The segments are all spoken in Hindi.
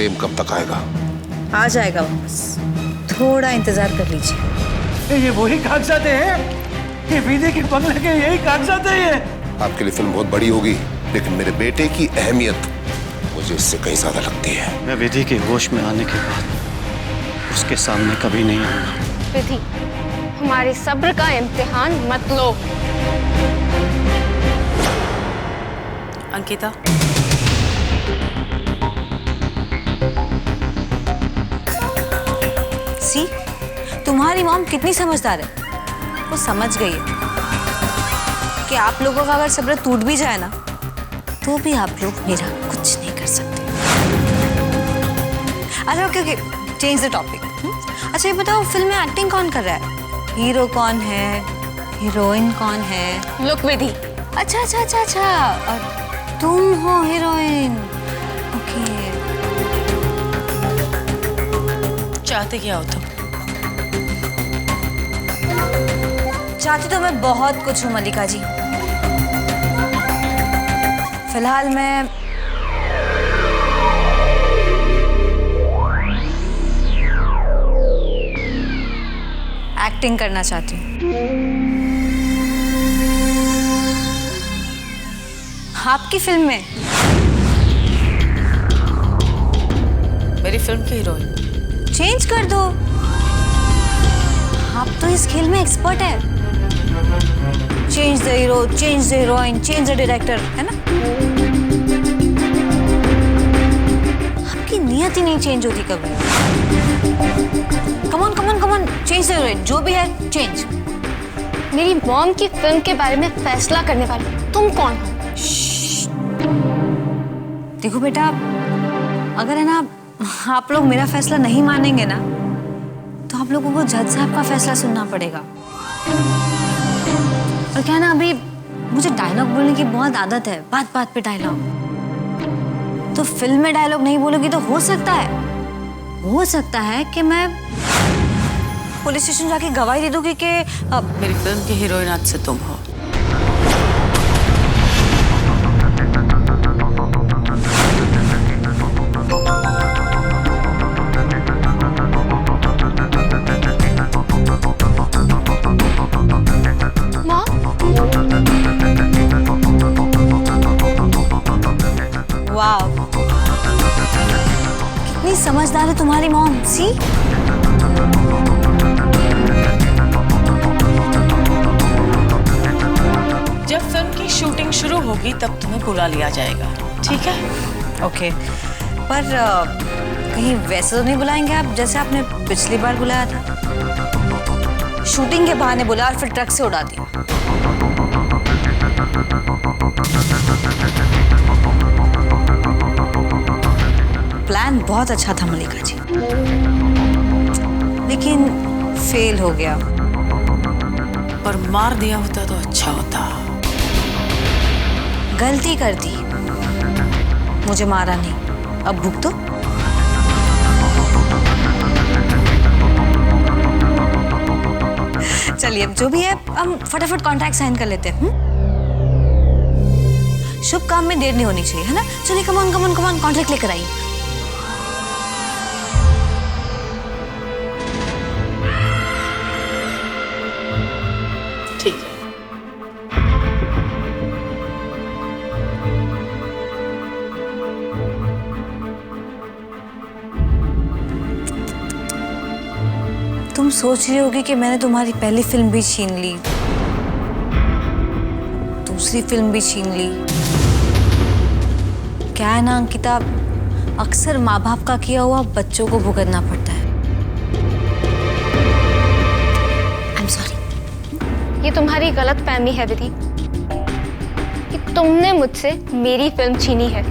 प्रेम कब तक आएगा? आ जाएगा वापस, थोड़ा इंतजार कर लीजिए। ये वही कागजात हैं? ये विधि के बंगले के यही कागजात हैं? ये आपके लिए फिल्म बहुत बड़ी होगी, लेकिन मेरे बेटे की अहमियत मुझे इससे कहीं ज्यादा लगती है। मैं विधि के होश में आने के बाद उसके सामने कभी नहीं आऊंगा। विधि, हमारे सब्र का इम्तिहान मत लो। अंकिता, सी तुम्हारी मॉम कितनी समझदार है। वो समझ गई है कि आप लोगों का अगर सब्र टूट भी जाए ना, तो भी आप लोग मेरा कुछ नहीं कर सकते। अच्छा ओके, चेंज द टॉपिक। अच्छा ये बताओ, फिल्म में एक्टिंग कौन कर रहा है? हीरो कौन है, हीरोइन कौन है? लुक विधि। अच्छा अच्छा अच्छा अच्छा, और तुम हो हीरोइन। ओके, चाहते क्या हो तुम? चाहती तो मैं बहुत कुछ हूँ मल्लिका जी। फिलहाल मैं एक्टिंग करना चाहती हूँ। आपकी फिल्म में। मेरी फिल्म की हीरोइन? चेंज कर दो, आप तो इस खेल में एक्सपर्ट है। Change the hero, change the heroine, change the director, है ना? आपकी नियत ही नहीं चेंज होती कभी। Come on come on come on, change the heroine, जो भी है चेंज। मेरी मॉम की फिल्म के बारे में फैसला करने वाली तुम कौन हो? देखो बेटा, अगर है ना आप लोग मेरा फैसला नहीं मानेंगे ना, तो आप लोगों को जज साहब का फैसला सुनना पड़ेगा। और क्या ना, अभी मुझे डायलॉग बोलने की बहुत आदत है, बात बात पे डायलॉग। तो फिल्म में डायलॉग नहीं बोलोगी तो हो सकता है कि मैं पुलिस स्टेशन जाके गवाही दे दूंगी कि मेरी फिल्म की हीरोइन आज से तुम हो। वाव, कितनी समझदार है तुम्हारी मॉम। सी जब फिल्म की शूटिंग शुरू होगी तब तुम्हें बुला लिया जाएगा, ठीक है? ओके, पर कहीं वैसे तो नहीं बुलाएंगे आप, जैसे आपने पिछली बार बुलाया था? शूटिंग के बहाने बुला और फिर ट्रक से उड़ा दिया। प्लान बहुत अच्छा था मल्लिका जी, लेकिन फेल हो गया। पर मार दिया होता तो अच्छा होता। गलती कर दी, मुझे मारा नहीं, अब भुगतो। चलिए अब जो भी है, हम फटाफट कॉन्ट्रैक्ट साइन कर लेते हैं। शुभ काम में देर नहीं होनी चाहिए, है ना? चलिए कमान कमान कमान, कॉन्ट्रैक्ट लेकर आइए। ठीक है। तुम सोच रही होगी कि मैंने तुम्हारी पहली फिल्म भी छीन ली, दूसरी फिल्म भी छीन ली। क्या है ना अंकिता, अक्सर माँ बाप का किया हुआ बच्चों को भुगतना पड़ता है। I am sorry. ये तुम्हारी गलतफहमी है विधि कि तुमने मुझसे मेरी फिल्म छीनी है।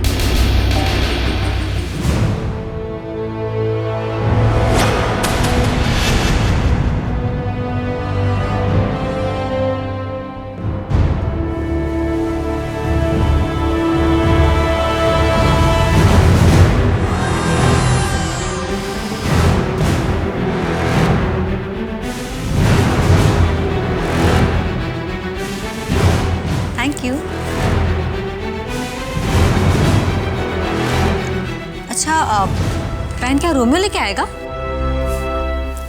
Thank you. पैन क्या रोमियो लेके आएगा?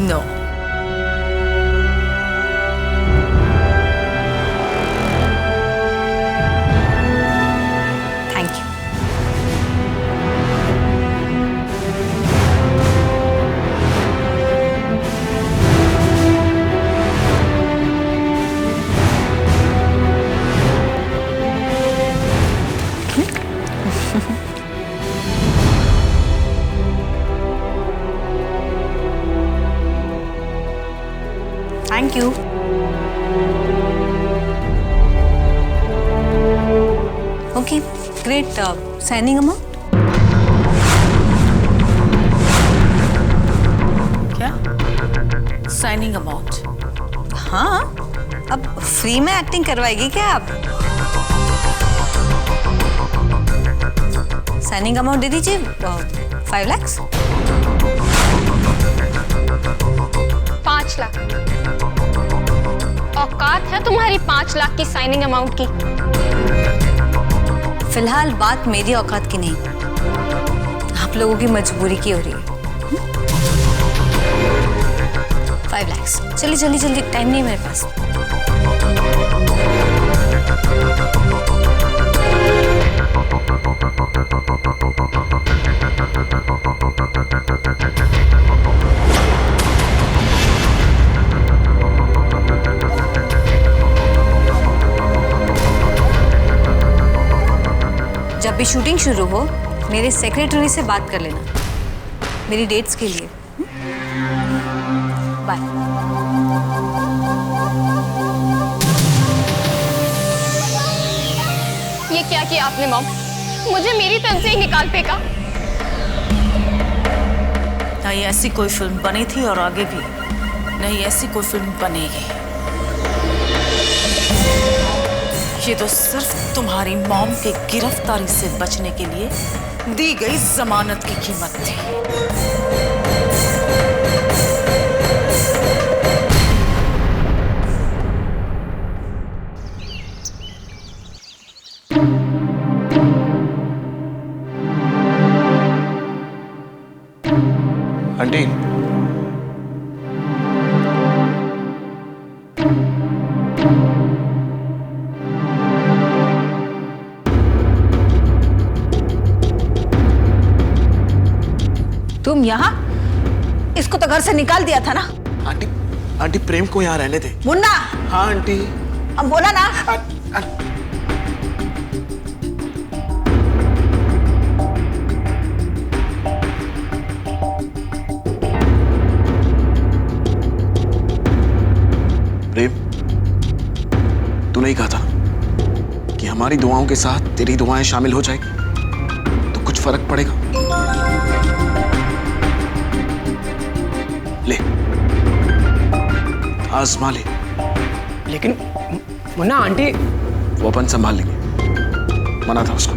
No. Thank you. Thank you. Okay, great. Signing amount? क्या? Signing amount? हाँ, अब फ्री में एक्टिंग करवाएगी क्या आप? साइनिंग अमाउंट दे दीजिए, 5 लाख। 5 लाख? औकात है तुम्हारी 5 लाख की साइनिंग अमाउंट की? फिलहाल बात मेरी औकात की नहीं, आप लोगों की मजबूरी की हो रही है। 5 लाख। चलिए जल्दी जल्दी, टाइम नहीं है मेरे पास। जब भी शूटिंग शुरू हो मेरे सेक्रेटरी से बात कर लेना मेरी डेट्स के लिए। बाय। ये क्या किया आपने मॉम? मुझे मेरी तरफ से ही निकाल फेंका। ना ये ऐसी कोई फिल्म बनी थी और आगे भी नहीं ऐसी कोई फिल्म बनेगी। ये तो सिर्फ तुम्हारी मॉम के गिरफ्तारी से बचने के लिए दी गई जमानत की कीमत थी। आंटी, तुम यहाँ? इसको तो घर से निकाल दिया था ना। आंटी, आंटी प्रेम को यहाँ रहने दे। मुन्ना। हाँ आंटी। अब बोला ना। प्रेम, तूने ही कहा था कि हमारी दुआओं के साथ तेरी दुआएं शामिल हो जाएगी तो कुछ फर्क पड़ेगा। ले, आजमा ले। लेकिन मुन्ना आंटी। वो अपन संभाल लेंगे, मना था उसको।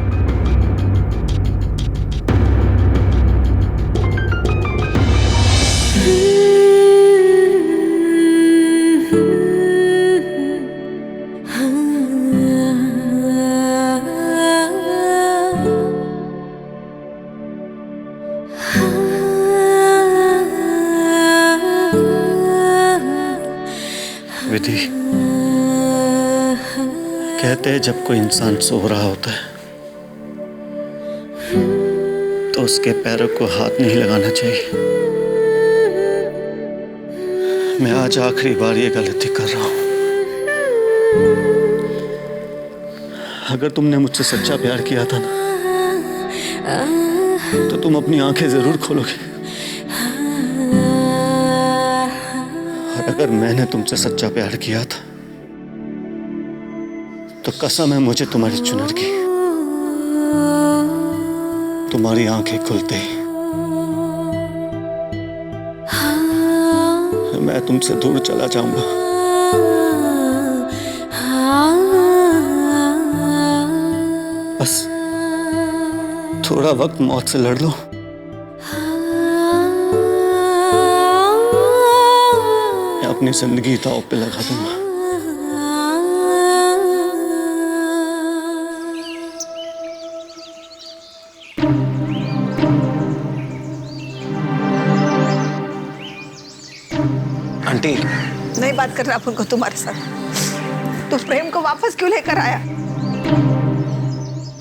विधि कहते हैं जब कोई इंसान सो रहा होता है तो उसके पैरों को हाथ नहीं लगाना चाहिए। मैं आज आखिरी बार ये गलती कर रहा हूं। अगर तुमने मुझसे सच्चा प्यार किया था ना तो तुम अपनी आंखें जरूर खोलोगे, और अगर मैंने तुमसे सच्चा प्यार किया था तो कसम है मुझे तुम्हारी चुनर की, तुम्हारी आंखें खुलते ही मैं तुमसे दूर चला जाऊंगा। बस थोड़ा वक्त मौत से लड़ लो, मैं अपनी जिंदगी दांव पे लगा दूंगा। आंटी नहीं बात करना अपन को तुम्हारे साथ। तू प्रेम को वापस क्यों लेकर आया?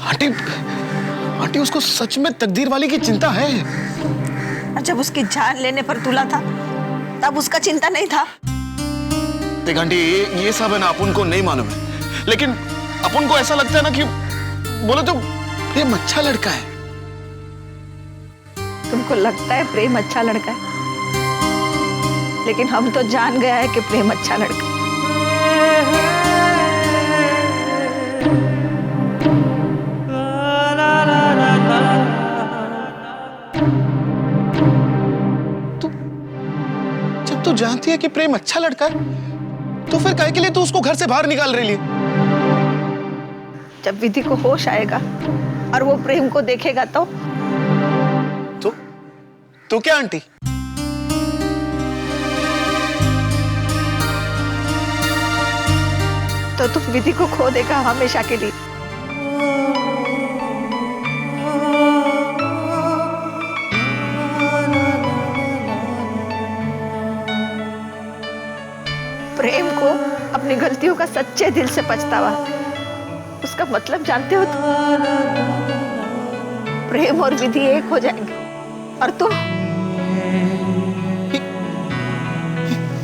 आंटी आंटी उसको सच में तकदीर वाली की चिंता है। और जब उसकी जान लेने पर तुला था तब उसका चिंता नहीं था। देख आंटी ये सब है ना अपन को नहीं मालूम है, लेकिन अपन को ऐसा लगता है ना कि बोले तो प्रेम अच्छा लड़का है। तुमको लगता है प्रेम अच्छा लड़का है, लेकिन हम तो जान गया है कि प्रेम अच्छा लड़का है। जब तू जानती है कि प्रेम अच्छा लड़का है तो फिर काहे के लिए तू उसको घर से बाहर निकाल रही है? जब विधि को होश आएगा और वो प्रेम को देखेगा तो क्या आंटी? तो तुम विधि को खो देगा हमेशा के लिए। प्रेम को अपनी गलतियों का सच्चे दिल से पछतावा, उसका मतलब जानते हो तुम? प्रेम और विधि एक हो जाएंगे और तुम।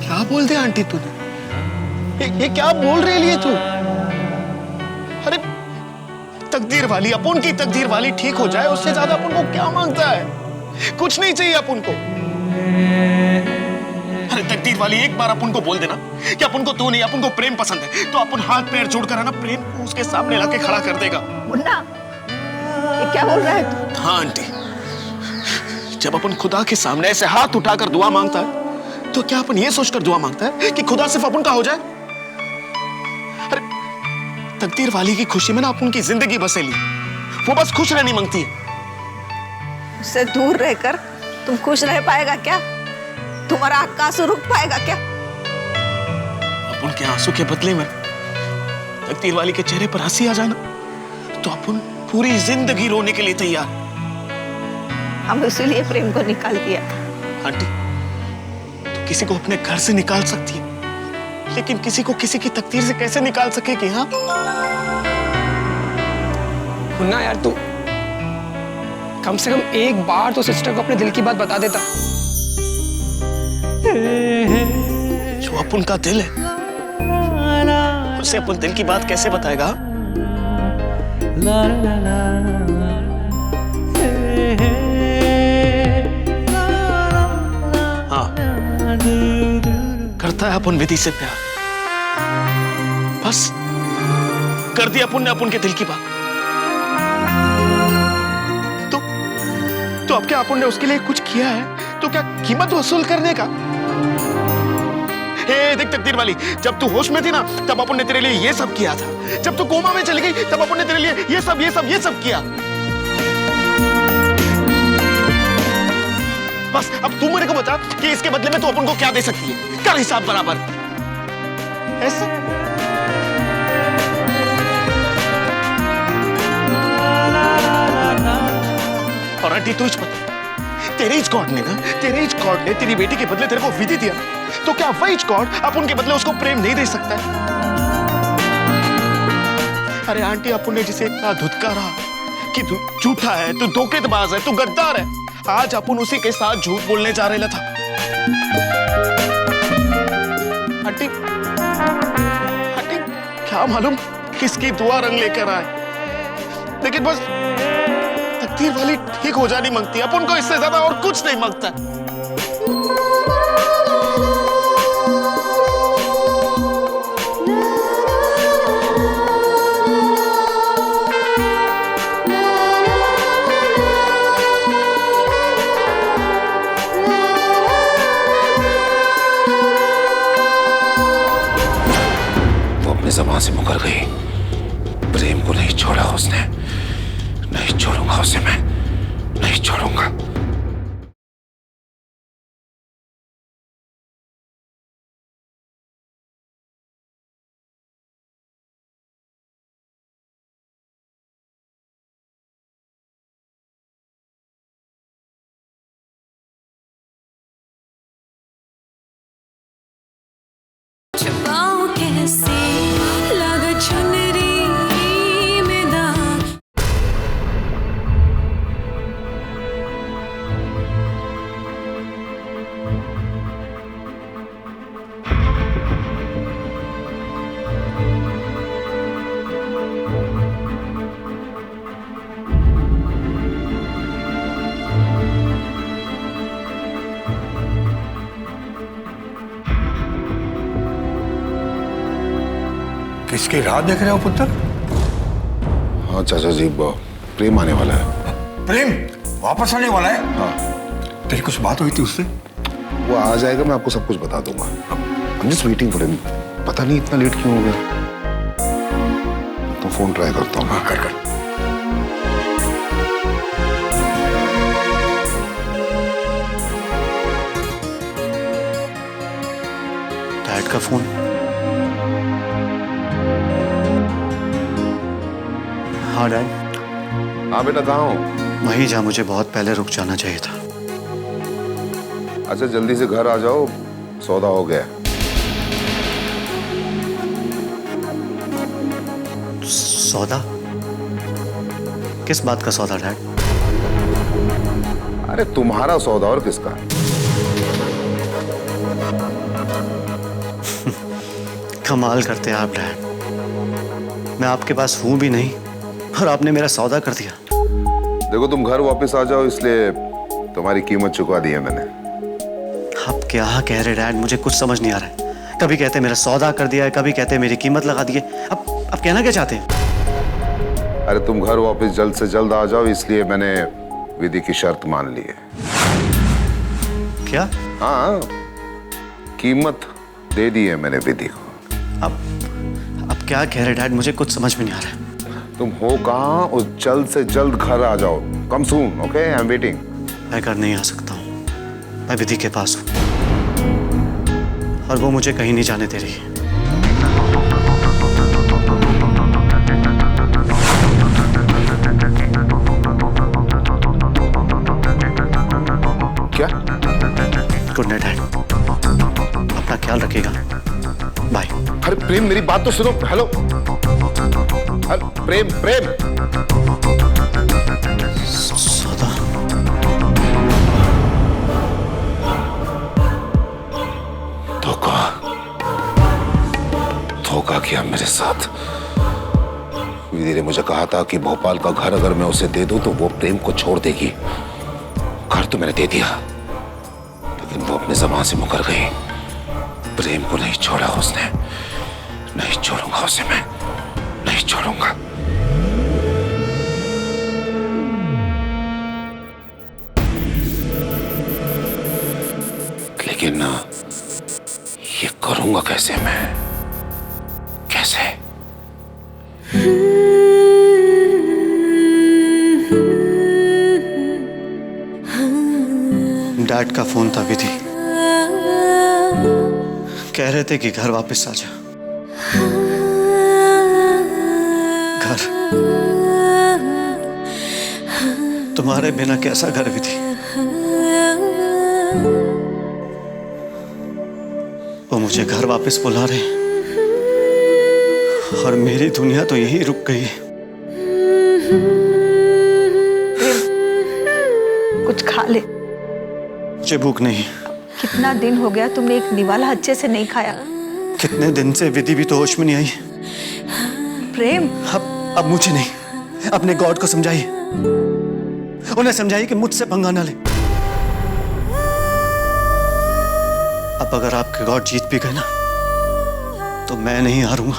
क्या बोल दे आंटी तूने? ये क्या बोल रही है तू? अरे तकदीर वाली, अपन की तकदीर वाली ठीक हो जाए उससे ज्यादा अपन को क्या मांगता है? कुछ नहीं चाहिए अपन को। अरे तकदीर वाली एक बार अपन को बोल देना कि अपन को तू नहीं अपन को प्रेम पसंद है, तो अपन हाथ पैर जोड़कर है ना प्रेम को उसके सामने लाके खड़ा कर देगा। मुन्ना ये क्या बोल रहा है तू? हाँ आंटी, जब अपन खुदा के सामने ऐसे हाथ उठाकर दुआ मांगता है तो क्या अपन ये सोचकर दुआ मांगता है कि खुदा सिर्फ अपन का हो जाए? अरे तकदीर वाली की खुशी में ना अपन की जिंदगी बसेली, वो बस खुश रहनी मांगती है। उससे दूर रहकर तुम खुश रह पाएगा क्या? तुम्हारा आंख का आंसू रुक पाएगा क्या? अपन के आंसू के बदले में तकदीर वाली के चेहरे पर हंसी आ जाना तो अपन पूरी जिंदगी रोने के लिए तैयार। हम इसीलिए प्रेम को निकाल दिया था। आंटी तो किसी को अपने घर से निकाल सकती है, लेकिन किसी को किसी की तकदीर से कैसे निकाल सकेगी? हाँ मुन्ना यार, तू कम से कम एक बार तो सिस्टर को अपने दिल की बात बता देता। जो अपन का दिल है उसे अपन दिल की बात कैसे बताएगा? हाँ करता है अपन विधि से प्यार, बस कर दिया अपन ने अपन के दिल की बात। तो अब क्या अपन ने उसके लिए कुछ किया है तो क्या कीमत वसूल करने का? देख तकदीर वाली, जब तू होश में थी ना तब अपन ने तेरे लिए ये सब किया था, जब तू कोमा में चली गई तब अपन ने तेरे लिए ये सब किया। बस अब तू मेरे को बता कि इसके बदले में तू अपन को क्या दे सकती है? कर हिसाब बराबर। ऐसा और आंटी तू बता, तेरे इस गॉड ने तेरी बेटी के बदले तेरे को विधि दिया, तो क्या वही गॉड अपन के बदले उसको प्रेम नहीं दे सकता है? अरे आंटी अपन ने जिसे इतना धुतकारा कि तू झूठा है, तू धोखेबाज है, तू गद्दार है, आज अपन उसी के साथ झूठ बोलने जा रहे था। आंटी क्या मालूम किसकी दुआ रंग लेकर आए, लेकिन बस तकदीर वाली ठीक हो जानी मांगती है, अपन को इससे ज्यादा और कुछ नहीं मांगता। ज़बान से मुकर गई, प्रेम को नहीं छोड़ा उसने, नहीं छोड़ूंगा उसे मैं, नहीं छोड़ूंगा। किसकी राह देख रहे हो पुत्र? हाँ चाचा जी, प्रेम आने वाला है। प्रेम वापस आने वाला है? हाँ। तेरी कुछ बात हुई थी उससे? वो आ जाएगा, मैं आपको सब कुछ बता दूंगा। I'm just waiting for him। पता नहीं इतना लेट क्यों हो गया। तो फोन ट्राई करता हूँ। हाँ, कर। डैड का फोन। हाँ डैड। हाँ बेटा, कहाँ हो? वहीं जहाँ मुझे बहुत पहले रुक जाना चाहिए था। अच्छा जल्दी से घर आ जाओ, सौदा हो गया। सौदा? किस बात का सौदा डैड? अरे तुम्हारा सौदा, और किसका? कमाल करते हैं आप डैड। मैं आपके पास हूं भी नहीं और आपने मेरा सौदा कर दिया। देखो तुम घर वापस आ जाओ, इसलिए तुम्हारी कीमत चुका दी है मैंने। आप क्या कह रहे डैड? मुझे कुछ समझ नहीं आ रहा है। कभी कहते मेरा सौदा कर दिया है, कभी कहते मेरी कीमत लगा दी है। अब कहना क्या चाहते हैं? अरे तुम घर वापस जल्द से जल्द आ जाओ, इसलिए मैंने विधि की शर्त मान ली है। क्या? हाँ, कीमत दे दी है मैंने विधि को। अब क्या कह रहे डैड? मुझे कुछ समझ में नहीं आ रहा है। तुम हो कहाँ? उस जल्द से जल्द घर आ जाओ। कम सून, ओके? I am waiting. मैं घर नहीं आ सकता हूँ। मैं विधि के पास हूँ और वो मुझे कहीं नहीं जाने दे रही है। क्या? Good night dad. अपना ख्याल रखिएगा। बाय। अरे प्रेम, मेरी बात तो सुनो। हेलो प्रेम, प्रेम। सौदा? धोखा किया मेरे साथ। विधि ने मुझे कहा था कि भोपाल का घर अगर मैं उसे दे दूं तो वो प्रेम को छोड़ देगी। घर तो मैंने दे दिया, लेकिन वो अपने ज़बान से मुकर गई। प्रेम को नहीं छोड़ा उसने। नहीं छोड़ूंगा उसे मैं, नहीं छोड़ूंगा। लेकिन ये करूंगा कैसे मैं? कैसे? डैड का फोन था विधि। कह रहे थे कि घर वापस आ जा। घर? तुम्हारे बिना कैसा घर विधि? वो मुझे घर वापस बुला रहे हैं और मेरी दुनिया तो यहीं रुक गई है। कुछ खा ले। मुझे भूख नहीं। कितना दिन हो गया तुमने एक निवाला अच्छे से नहीं खाया। कितने दिन से विधि भी तो होश में नहीं आई। प्रेम, अब मुझे नहीं, अपने गॉड को समझाइए। उन्हें समझाइए कि मुझसे पंगा ना ले। अब अगर आपके गॉड जीत भी गए ना तो मैं नहीं हारूंगा।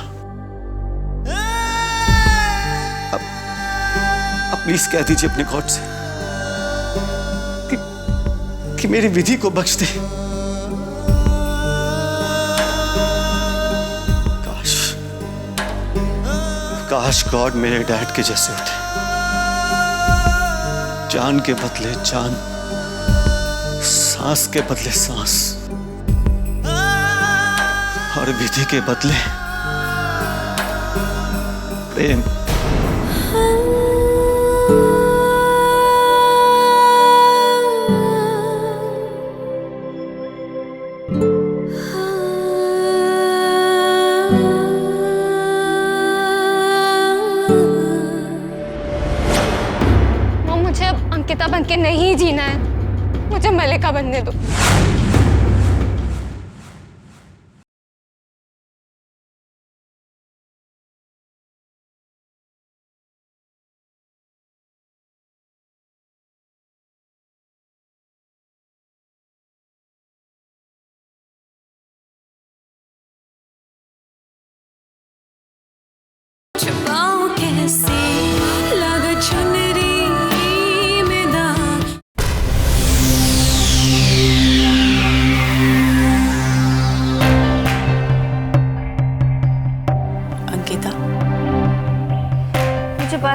अब प्लीज कह दीजिए अपने गॉड से कि मेरी विधि को बख्श दे। काश गॉड मेरे डैड के जैसे होते। जान के बदले जान, सांस के बदले सांस और विधि के बदले प्रेम। मुझे अब अंकिता बन के नहीं जीना है। मुझे मलिका बनने दो।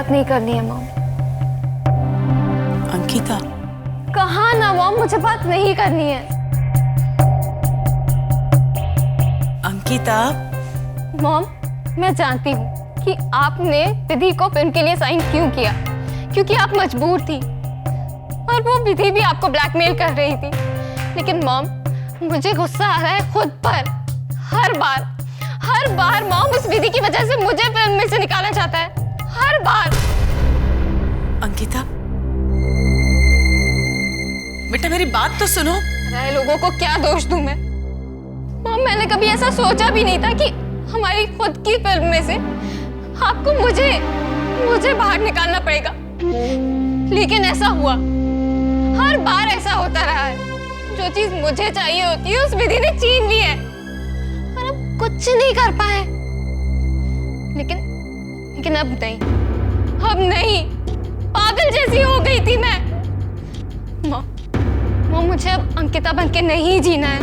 बात नहीं करनी है मॉम। अंकिता, कहा ना मॉम, मुझे बात नहीं करनी है। अंकिता। मॉम, मैं जानती हूँ कि आपने विधि को फिल्म के लिए साइन क्यों किया, क्योंकि आप मजबूर थी और वो विधि भी आपको ब्लैकमेल कर रही थी। लेकिन मॉम, मुझे गुस्सा आ रहा है खुद पर। हर बार मॉम उस विधि की वजह से मुझे फिल्म में से निकालना चाहता है, हर बार। अंकिता बेटा, मेरी बात तो सुनो। अरे लोगों को क्या दोष दूं मैं? मॉम, मैंने कभी ऐसा सोचा भी नहीं था कि हमारी खुद की फिल्म में से आपको मुझे बाहर निकालना पड़ेगा। लेकिन ऐसा हुआ, हर बार ऐसा होता रहा है। जो चीज मुझे चाहिए होती है उस विधि ने छीन ली है और अब कुछ नहीं कर पाए। लेकिन अब नहीं, पागल जैसी हो गई थी मैं। मॉम, मुझे अब अंकिता बनके नहीं जीना है,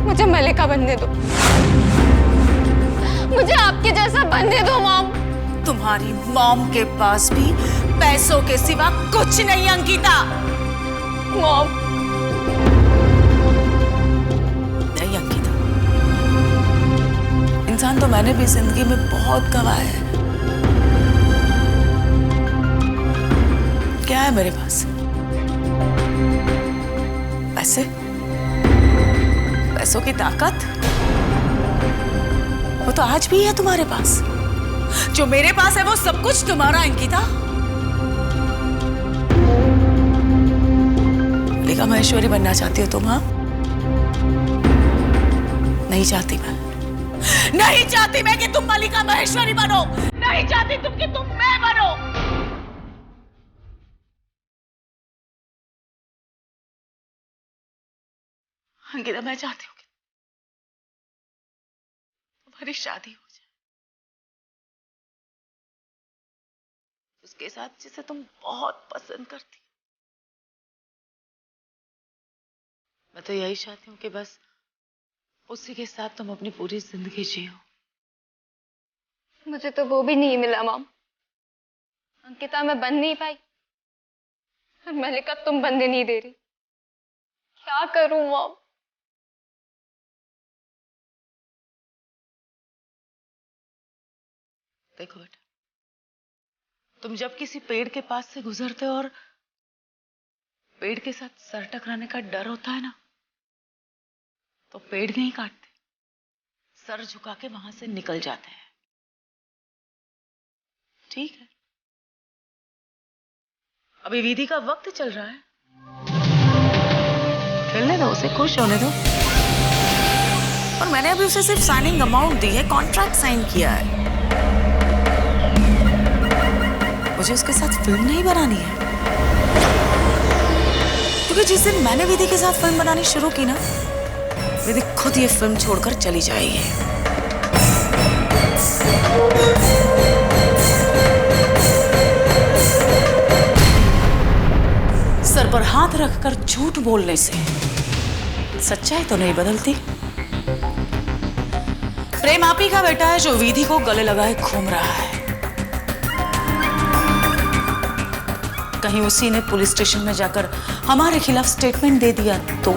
मुझे मलिका बनने दो, मुझे आपके जैसा बनने दो मॉम। तुम्हारी मॉम के पास भी पैसों के सिवा कुछ नहीं अंकिता। मॉम, नहीं अंकिता, इंसान तो मैंने भी जिंदगी में बहुत गंवाया है। क्या है मेरे पास? पैसों की ताकत? वो तो आज भी है तुम्हारे पास। जो मेरे पास है वो सब कुछ तुम्हारा अंकिता। मलिका महेश्वरी बनना चाहती हो तुम? हाँ, नहीं चाहती मैं कि तुम मलिका महेश्वरी बनो। नहीं चाहती तुम कि तुम मैं बनो। अंकिता, मैं चाहती हूँ कि तुम्हारी शादी हो जाए उसके साथ जिसे तुम बहुत पसंद करती। मैं तो यही चाहती हूँ कि बस उसी के साथ तुम अपनी पूरी जिंदगी जियो। मुझे तो वो भी नहीं मिला मॉम। अंकिता मैं बन नहीं पाई और मलिका तुम बनने नहीं दे रही। क्या करूं मॉम? देखो बेटा, तुम जब किसी पेड़ के पास से गुजरते हो और पेड़ के साथ सर टकराने का डर होता है ना, तो पेड़ नहीं काटते, सर झुका के वहां से निकल जाते हैं। ठीक है, अभी विधि का वक्त चल रहा है, खेलने दो उसे, खुश होने दो। और मैंने अभी उसे सिर्फ साइनिंग अमाउंट दी है, कॉन्ट्रैक्ट साइन किया है। मुझे उसके साथ फिल्म नहीं बनानी है, क्योंकि जिस दिन मैंने विधि के साथ फिल्म बनानी शुरू की ना, विधि खुद ये फिल्म छोड़कर चली जाएगी। सर पर हाथ रखकर झूठ बोलने से सच्चाई तो नहीं बदलती। प्रेम आप ही का बेटा है जो विधि को गले लगाए घूम रहा है। कहीं उसी ने पुलिस स्टेशन में जाकर हमारे खिलाफ स्टेटमेंट दे दिया तो